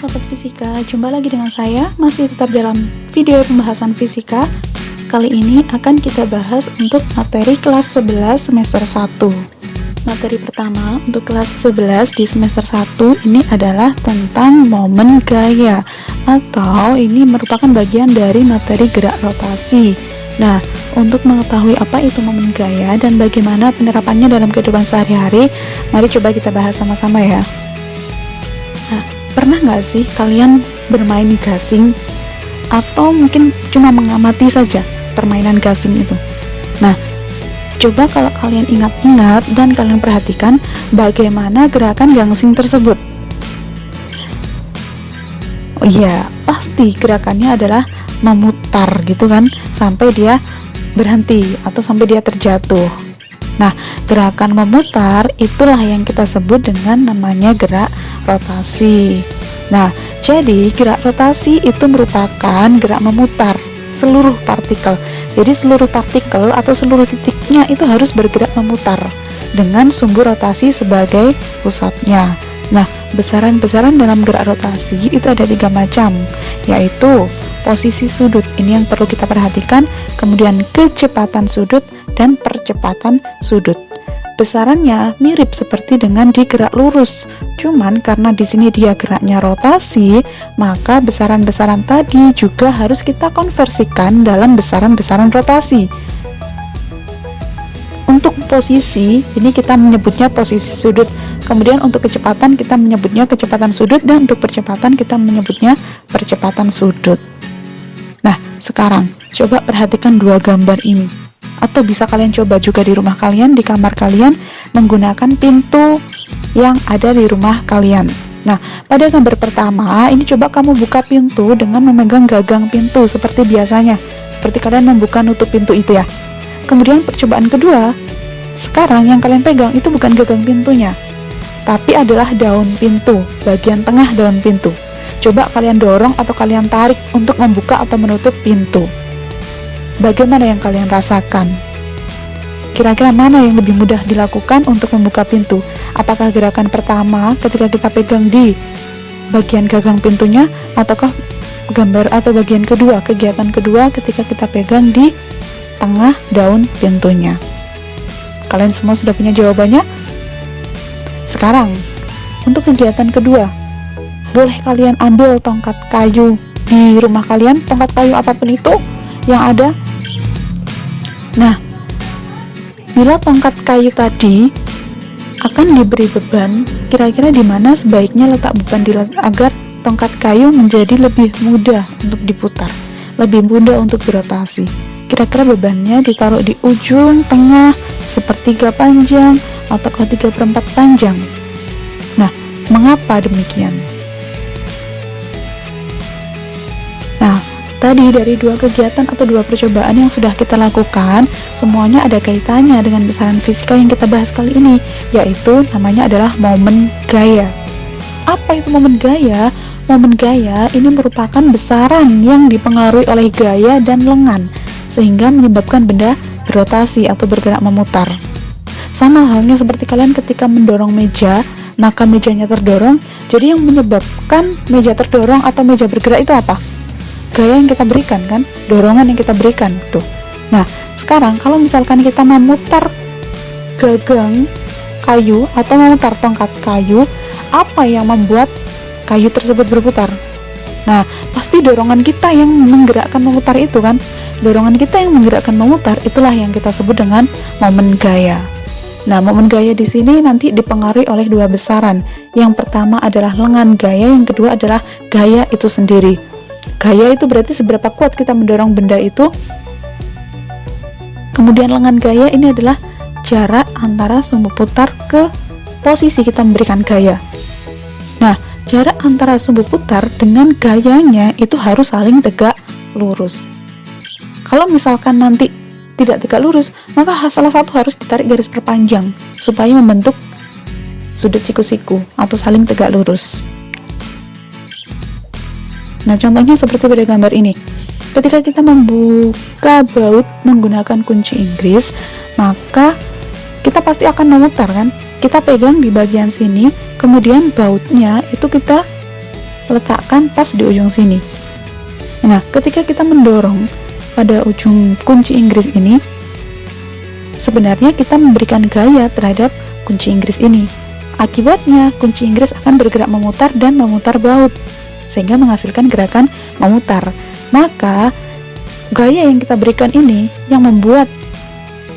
sahabat fisika, jumpa lagi dengan saya, masih tetap dalam video pembahasan fisika. Kali ini akan kita bahas untuk materi kelas 11 semester 1. Materi pertama untuk kelas 11 di semester 1 ini adalah tentang momen gaya, atau ini merupakan bagian dari materi gerak rotasi. Nah, untuk mengetahui apa itu momen gaya dan bagaimana penerapannya dalam kehidupan sehari-hari, mari coba kita bahas sama-sama ya. Nah, pernah nggak sih kalian bermain di gasing? Atau mungkin cuma mengamati saja permainan gasing itu? Nah, coba kalau kalian ingat-ingat dan kalian perhatikan bagaimana gerakan gasing tersebut. Oh iya, pasti gerakannya adalah memutar gitu kan, sampai dia berhenti atau sampai dia terjatuh. Nah, gerakan memutar itulah yang kita sebut dengan namanya gerak rotasi. Nah, jadi gerak rotasi itu merupakan gerak memutar seluruh partikel. Jadi seluruh partikel atau seluruh titiknya itu harus bergerak memutar dengan sumbu rotasi sebagai pusatnya. Nah, besaran-besaran dalam gerak rotasi itu ada 3 macam, yaitu posisi sudut, ini yang perlu kita perhatikan, kemudian kecepatan sudut dan percepatan sudut. Besarannya mirip seperti dengan di gerak lurus, cuman karena di sini dia geraknya rotasi, maka besaran-besaran tadi juga harus kita konversikan dalam besaran-besaran rotasi. Untuk posisi, ini kita menyebutnya posisi sudut. Kemudian untuk kecepatan kita menyebutnya kecepatan sudut, dan untuk percepatan kita menyebutnya percepatan sudut. Nah, sekarang coba perhatikan 2 gambar ini. Atau bisa kalian coba juga di rumah kalian, di kamar kalian, menggunakan pintu yang ada di rumah kalian. Nah, pada gambar pertama, ini coba kamu buka pintu dengan memegang gagang pintu seperti biasanya. Seperti kalian membuka nutup pintu itu ya. Kemudian percobaan kedua, sekarang yang kalian pegang itu bukan gagang pintunya, tapi adalah daun pintu, bagian tengah daun pintu. Coba kalian dorong atau kalian tarik untuk membuka atau menutup pintu. Bagaimana yang kalian rasakan? Kira-kira mana yang lebih mudah dilakukan untuk membuka pintu? Apakah gerakan pertama ketika kita pegang di bagian gagang pintunya, ataukah gambar atau bagian kedua, kegiatan kedua ketika kita pegang di tengah daun pintunya? Kalian semua sudah punya jawabannya? Sekarang, untuk kegiatan kedua, boleh kalian ambil tongkat kayu di rumah kalian, tongkat kayu apapun itu yang ada. Nah, bila tongkat kayu tadi akan diberi beban, kira-kira di mana sebaiknya letak beban agar tongkat kayu menjadi lebih mudah untuk diputar, lebih mudah untuk berotasi? Kira-kira bebannya ditaruh di ujung, tengah, sepertiga panjang, atau 3/4 panjang? Nah, mengapa demikian? Nah, tadi dari 2 kegiatan atau 2 percobaan yang sudah kita lakukan, semuanya ada kaitannya dengan besaran fisika yang kita bahas kali ini, yaitu namanya adalah momen gaya. Apa itu momen gaya? Momen gaya ini merupakan besaran yang dipengaruhi oleh gaya dan lengan, sehingga menyebabkan benda berotasi atau bergerak memutar. Sama halnya seperti kalian ketika mendorong meja, maka mejanya terdorong. Jadi yang menyebabkan meja terdorong atau meja bergerak itu apa? Gaya yang kita berikan kan, dorongan yang kita berikan tuh. Nah, sekarang kalau misalkan kita memutar gagang kayu atau memutar tongkat kayu, apa yang membuat kayu tersebut berputar? Nah, pasti dorongan kita yang menggerakkan memutar itu kan. Dorongan kita yang menggerakkan memutar itulah yang kita sebut dengan momen gaya. Nah, momen gaya di sini nanti dipengaruhi oleh 2 besaran. Yang pertama adalah lengan gaya, yang kedua adalah gaya itu sendiri. Gaya itu berarti seberapa kuat kita mendorong benda itu. Kemudian lengan gaya ini adalah jarak antara sumbu putar ke posisi kita memberikan gaya. Nah, jarak antara sumbu putar dengan gayanya itu harus saling tegak lurus. Kalau misalkan nanti tidak tegak lurus, maka salah satu harus ditarik garis perpanjang supaya membentuk sudut siku-siku atau saling tegak lurus. Nah, contohnya seperti pada gambar ini. Ketika kita membuka baut menggunakan kunci Inggris, maka kita pasti akan memutar kan? Kita pegang di bagian sini, kemudian bautnya itu kita letakkan pas di ujung sini. Nah, ketika kita mendorong pada ujung kunci Inggris ini, sebenarnya kita memberikan gaya terhadap kunci Inggris ini. Akibatnya, kunci Inggris akan bergerak memutar dan memutar baut, sehingga menghasilkan gerakan memutar. Maka, gaya yang kita berikan ini yang membuat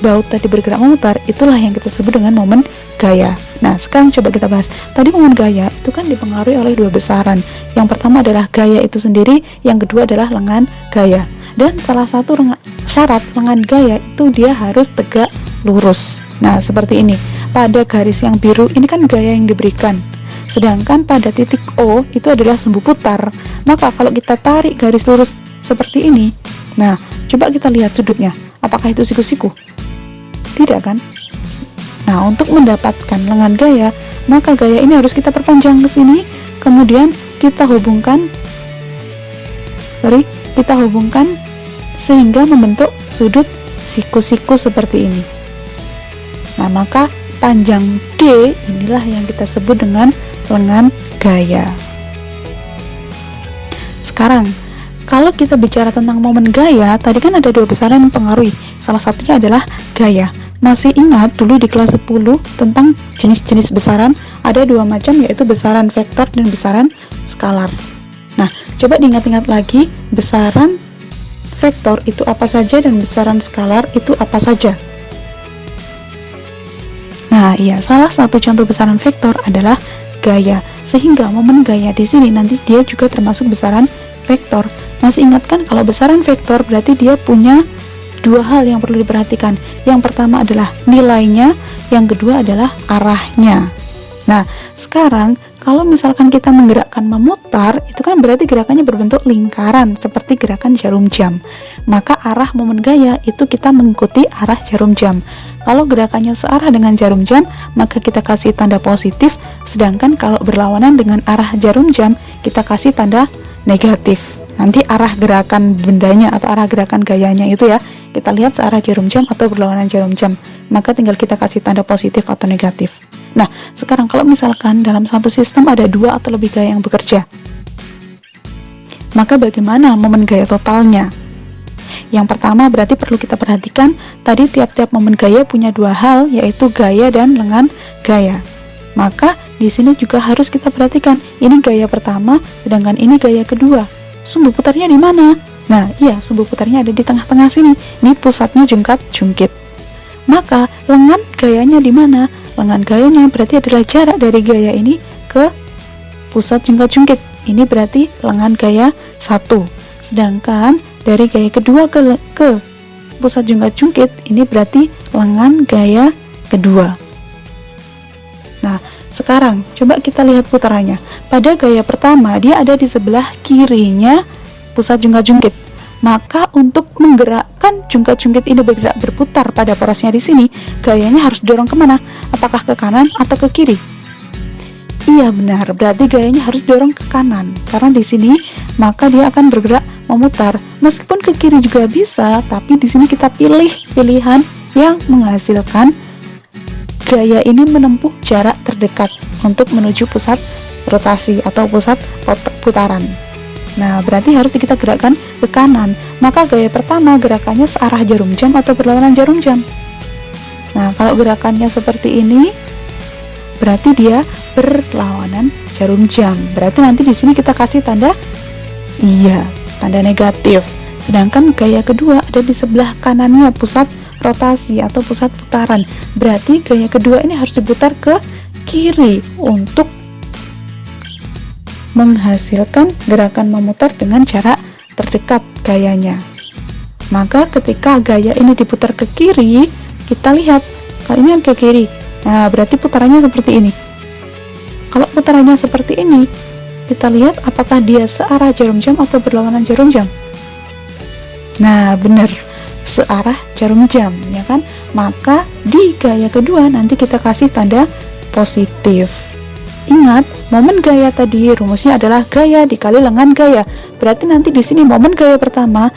baut tadi bergerak memutar, itulah yang kita sebut dengan momen gaya. Nah, sekarang coba kita bahas. Tadi momen gaya itu kan dipengaruhi oleh dua besaran. Yang pertama adalah gaya itu sendiri, yang kedua adalah lengan gaya. Dan salah satu syarat lengan gaya itu dia harus tegak lurus. Nah, seperti ini. Pada garis yang biru ini kan gaya yang diberikan. Sedangkan pada titik O itu adalah sumbu putar. Maka kalau kita tarik garis lurus seperti ini, nah, coba kita lihat sudutnya. Apakah itu siku-siku? Tidak kan? Nah, untuk mendapatkan lengan gaya, maka gaya ini harus kita perpanjang ke sini, kemudian kita hubungkan sehingga membentuk sudut siku-siku seperti ini. Nah, maka panjang D inilah yang kita sebut dengan lengan gaya. Sekarang, kalau kita bicara tentang momen gaya, tadi kan ada dua besaran yang mempengaruhi. Salah satunya adalah gaya. Masih ingat dulu di kelas 10 tentang jenis-jenis besaran, ada dua macam, yaitu besaran vektor dan besaran skalar. Nah, coba diingat-ingat lagi, besaran vektor itu apa saja dan besaran skalar itu apa saja. Nah, iya, salah satu contoh besaran vektor adalah gaya. Sehingga momen gaya di sini nanti dia juga termasuk besaran vektor. Masih ingat kan kalau besaran vektor berarti dia punya dua hal yang perlu diperhatikan. Yang pertama adalah nilainya, yang kedua adalah arahnya. Nah, sekarang kalau misalkan kita menggerakkan memutar, itu kan berarti gerakannya berbentuk lingkaran seperti gerakan jarum jam. Maka arah momen gaya itu kita mengikuti arah jarum jam. Kalau gerakannya searah dengan jarum jam, maka kita kasih tanda positif, sedangkan kalau berlawanan dengan arah jarum jam, kita kasih tanda negatif. Nanti arah gerakan bendanya atau arah gerakan gayanya itu ya, kita lihat searah jarum jam atau berlawanan jarum jam, maka tinggal kita kasih tanda positif atau negatif. Nah, sekarang kalau misalkan dalam satu sistem ada dua atau lebih gaya yang bekerja, maka bagaimana momen gaya totalnya? Yang pertama berarti perlu kita perhatikan, tadi tiap-tiap momen gaya punya dua hal, yaitu gaya dan lengan gaya. Maka di sini juga harus kita perhatikan, ini gaya pertama, sedangkan ini gaya kedua. Sumbu putarnya di mana? Nah, iya, sumbu putarnya ada di tengah-tengah sini. Ini pusatnya jungkat-jungkit. Maka lengan gayanya di mana? Lengan gayanya berarti adalah jarak dari gaya ini ke pusat jungkat-jungkit. Ini berarti lengan gaya 1. Sedangkan dari gaya kedua ke pusat jungkat-jungkit, ini berarti lengan gaya kedua. Nah, sekarang coba kita lihat putarannya. Pada gaya pertama, dia ada di sebelah kirinya pusat jungkat-jungkit. Maka untuk menggerakkan jungkat-jungkit ini bergerak berputar pada porosnya di sini, gayanya harus dorong kemana? Apakah ke kanan atau ke kiri? Iya, benar. Berarti gayanya harus dorong ke kanan. Karena di sini maka dia akan bergerak memutar. Meskipun ke kiri juga bisa, tapi di sini kita pilih pilihan yang menghasilkan gaya ini menempuh jarak terdekat untuk menuju pusat rotasi atau pusat putaran. Nah, berarti harus kita gerakkan ke kanan. Maka gaya pertama gerakannya searah jarum jam atau berlawanan jarum jam. Nah, kalau gerakannya seperti ini, berarti dia berlawanan jarum jam. Berarti nanti di sini kita kasih tanda tanda negatif. Sedangkan gaya kedua ada di sebelah kanannya pusat rotasi atau pusat putaran. Berarti gaya kedua ini harus diputar ke kiri untuk menghasilkan gerakan memutar dengan jarak terdekat gayanya. Maka ketika gaya ini diputar ke kiri, kita lihat kalau ini yang ke kiri. Nah, berarti putarannya seperti ini. Kalau putarannya seperti ini, kita lihat apakah dia searah jarum jam atau berlawanan jarum jam. Nah, benar, searah jarum jam, ya kan? Maka di gaya kedua nanti kita kasih tanda positif. Ingat, momen gaya tadi rumusnya adalah gaya dikali lengan gaya. Berarti nanti di sini momen gaya pertama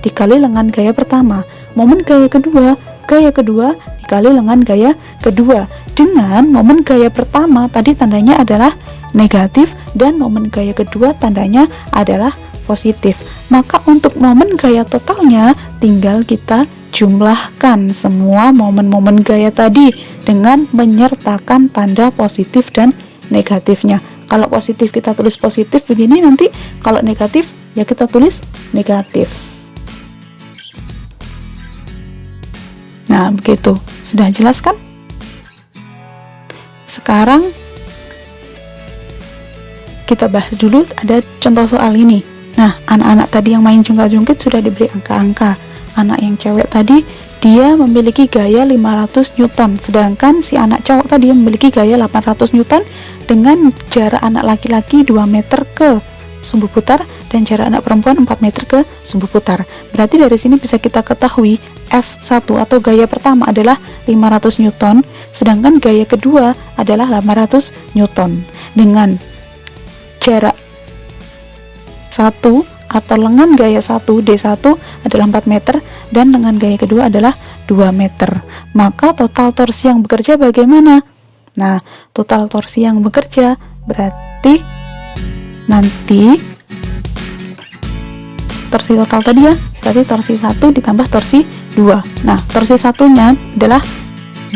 dikali lengan gaya pertama. Momen gaya kedua dikali lengan gaya kedua. Dengan momen gaya pertama tadi tandanya adalah negatif, dan momen gaya kedua tandanya adalah positif. Maka untuk momen gaya totalnya tinggal kita jumlahkan semua momen-momen gaya tadi dengan menyertakan tanda positif dan negatifnya. Kalau positif kita tulis positif begini, nanti kalau negatif ya kita tulis negatif. Nah, begitu. Sudah jelas kan? Sekarang kita bahas dulu ada contoh soal ini. Nah, anak-anak tadi yang main jungkat-jungkit sudah diberi angka-angka. Anak yang cewek tadi dia memiliki gaya 500 Newton, sedangkan si anak cowok tadi memiliki gaya 800 Newton dengan jarak anak laki-laki 2 meter ke sumbu putar dan jarak anak perempuan 4 meter ke sumbu putar. Berarti dari sini bisa kita ketahui F1 atau gaya pertama adalah 500 Newton, sedangkan gaya kedua adalah 800 Newton. Dengan jarak 1 atau lengan gaya 1 D1 adalah 4 meter dan lengan gaya kedua adalah 2 meter. Maka total torsi yang bekerja bagaimana? Nah, total torsi yang bekerja berarti nanti torsi total tadi ya, berarti torsi 1 ditambah torsi 2. Nah, torsi satunya adalah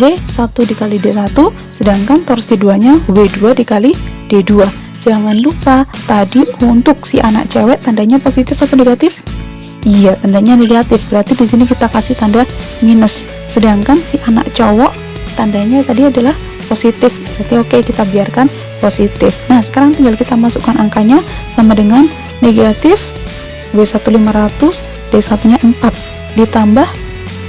W1 dikali D1, sedangkan torsi 2 nya W2 dikali D2. Jangan lupa tadi untuk si anak cewek tandanya positif atau negatif? Iya, tandanya negatif. Berarti di sini kita kasih tanda minus. Sedangkan si anak cowok tandanya tadi adalah positif. Berarti oke, kita biarkan positif. Nah, sekarang tinggal kita masukkan angkanya sama dengan negatif W1 500, D1 nya 4 ditambah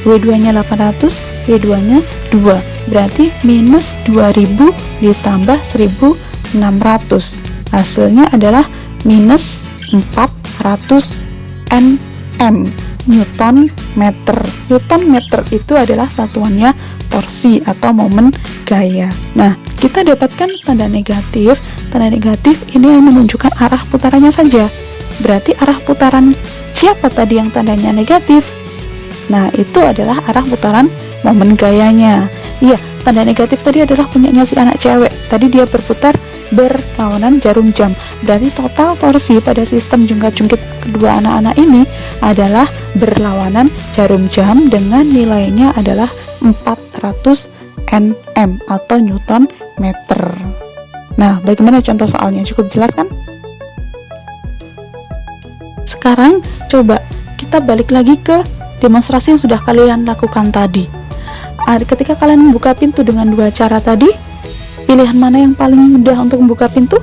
W2 nya 800, D2 nya 2. Berarti minus 2000 ditambah 1600. Hasilnya adalah minus 400 Nm, Newton meter. Newton meter itu adalah satuannya torsi atau momen gaya. Nah, kita dapatkan tanda negatif. Tanda negatif ini yang menunjukkan arah putarannya saja. Berarti arah putaran siapa tadi yang tandanya negatif? Nah, itu adalah arah putaran momen gayanya. Iya, tanda negatif tadi adalah punyanya si anak cewek. Tadi dia berputar berlawanan jarum jam. Berarti total torsi pada sistem jungkat-jungkit kedua anak-anak ini adalah berlawanan jarum jam dengan nilainya adalah 400 Nm atau Newton meter. Nah, bagaimana contoh soalnya? Cukup jelas kan? Sekarang coba kita balik lagi ke demonstrasi yang sudah kalian lakukan tadi. Ketika kalian membuka pintu dengan dua cara tadi, pilihan mana yang paling mudah untuk membuka pintu?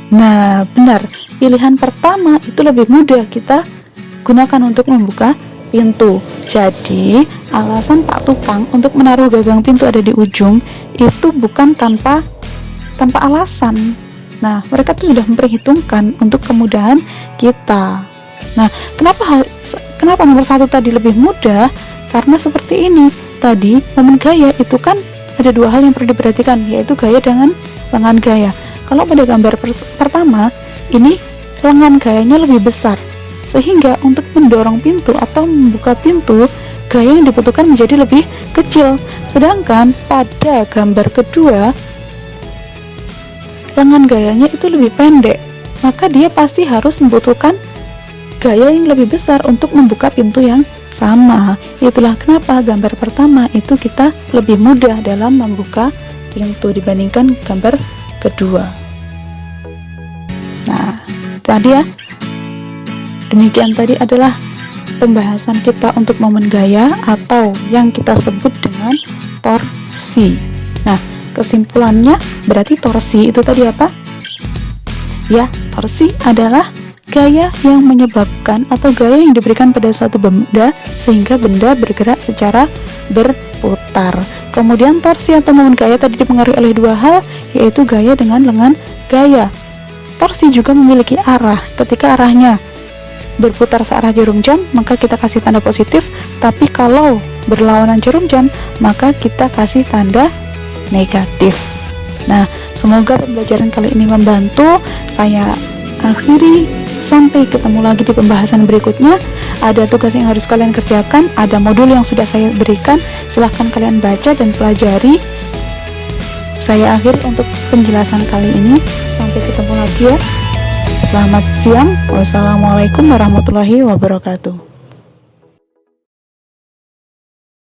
Nah, benar. Pilihan pertama itu lebih mudah kita gunakan untuk membuka pintu. Jadi, alasan Pak Tukang untuk menaruh gagang pintu ada di ujung itu bukan tanpa alasan. Nah, mereka tuh sudah memperhitungkan untuk kemudahan kita. Nah, kenapa nomor 1 tadi lebih mudah? Karena seperti ini. Tadi momen gaya itu kan ada dua hal yang perlu diperhatikan, yaitu gaya dengan lengan gaya. Kalau pada gambar pertama ini lengan gayanya lebih besar, sehingga untuk mendorong pintu atau membuka pintu gaya yang dibutuhkan menjadi lebih kecil. Sedangkan pada gambar kedua lengan gayanya itu lebih pendek, maka dia pasti harus membutuhkan gaya yang lebih besar untuk membuka pintu yang sama. Itulah kenapa gambar pertama itu kita lebih mudah dalam membuka pintu dibandingkan gambar kedua. Nah, tadi ya, demikian tadi adalah pembahasan kita untuk momen gaya atau yang kita sebut dengan torsi. Nah, kesimpulannya berarti torsi itu tadi apa? Ya, torsi adalah gaya yang menyebabkan atau gaya yang diberikan pada suatu benda sehingga benda bergerak secara berputar. Kemudian torsi atau momen gaya tadi dipengaruhi oleh dua hal, yaitu gaya dengan lengan gaya. Torsi juga memiliki arah. Ketika arahnya berputar searah jarum jam, maka kita kasih tanda positif, tapi kalau berlawanan jarum jam, maka kita kasih tanda negatif. Nah, semoga pembelajaran kali ini membantu. Saya akhiri. Sampai ketemu lagi di pembahasan berikutnya. Ada tugas yang harus kalian kerjakan, ada modul yang sudah saya berikan. Silahkan kalian baca dan pelajari. Saya akhiri untuk penjelasan kali ini. Sampai ketemu lagi ya. Selamat siang. Wassalamualaikum warahmatullahi wabarakatuh.